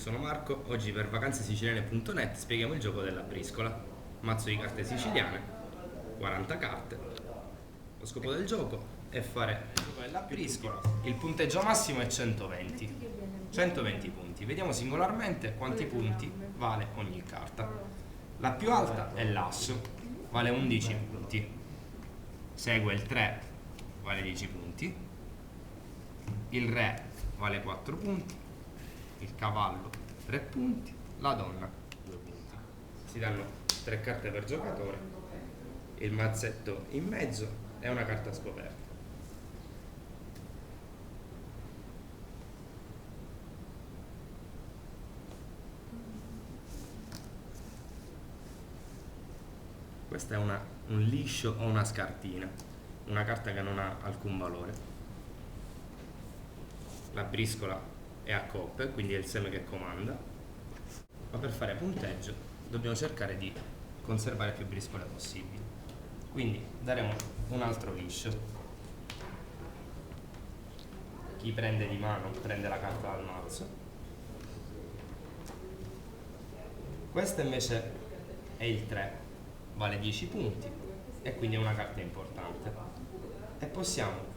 sono Marco, oggi per vacanzesiciliane.net spieghiamo il gioco della briscola. Mazzo di carte siciliane, 40 carte. Lo scopo del gioco è fare il gioco della briscola. Il punteggio massimo è 120. 120 punti. Vediamo singolarmente quanti punti vale ogni carta. La più alta è l'asso, vale 11 punti. Segue il 3, vale 10 punti. Il re vale 4 punti, il cavallo 3 punti, la donna 2 punti. Si danno 3 carte per giocatore, il mazzetto in mezzo e una carta scoperta. Questa è un liscio o una scartina, una carta che non ha alcun valore. La briscola è a coppe, quindi è il seme che comanda, ma per fare punteggio dobbiamo cercare di conservare più briscole possibili. Quindi daremo un altro liscio. Chi prende di mano prende la carta dal mazzo. Questa invece è il 3, vale 10 punti e quindi è una carta importante. E possiamo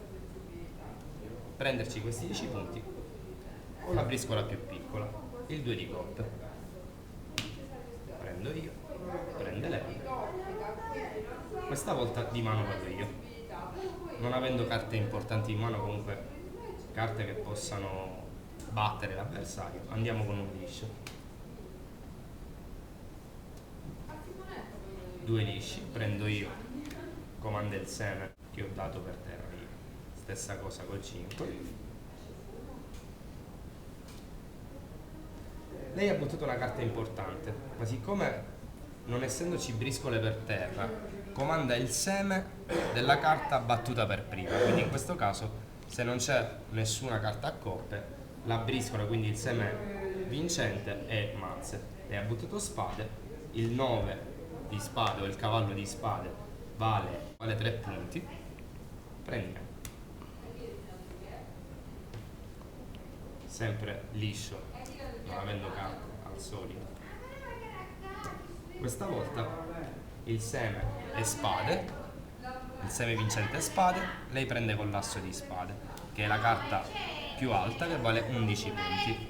prenderci questi 10 punti con la briscola più piccola, il 2 di coppe. Prendo io, prende lei. Questa volta di mano vado io. Non avendo carte importanti in mano, comunque carte che possano battere l'avversario, andiamo con un liscio. 2 lisci, prendo io, comanda il seme che ho dato per terra io. Stessa cosa col 5. Lei ha buttato una carta importante, ma siccome non essendoci briscole per terra, comanda il seme della carta battuta per prima. Quindi in questo caso, se non c'è nessuna carta a coppe, la briscola, quindi il seme vincente, è mazze. Lei ha buttato spade, il 9 di spade o il cavallo di spade vale 3 punti. Prendiamo. Sempre liscio, non avendo carte al solito. Questa volta il seme è spade, il seme vincente è spade, lei prende con l'asso di spade, che è la carta più alta, che vale 11 punti.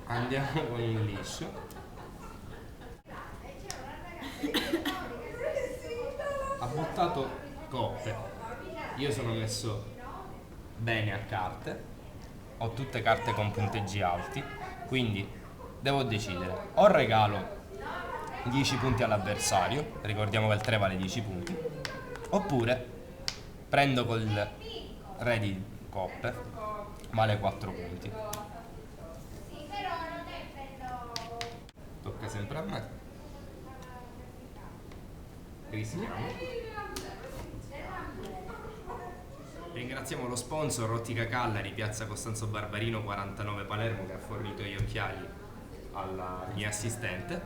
Andiamo con un liscio. Ha buttato coppe. Io sono messo bene a carte, ho tutte carte con punteggi alti, quindi devo decidere: o regalo 10 punti all'avversario, ricordiamo che il 3 vale 10 punti, oppure prendo col re di coppe, vale 4 punti. Tocca sempre a me. Rischiamo. Ringraziamo lo sponsor Ottica Cagliari, piazza Costanzo Barbarino 49 Palermo, che ha fornito gli occhiali alla mia assistente,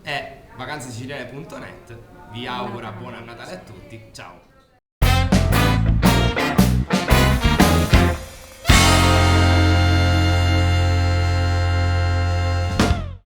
e vacanzesiciliane.net vi augura buon Natale a tutti, ciao!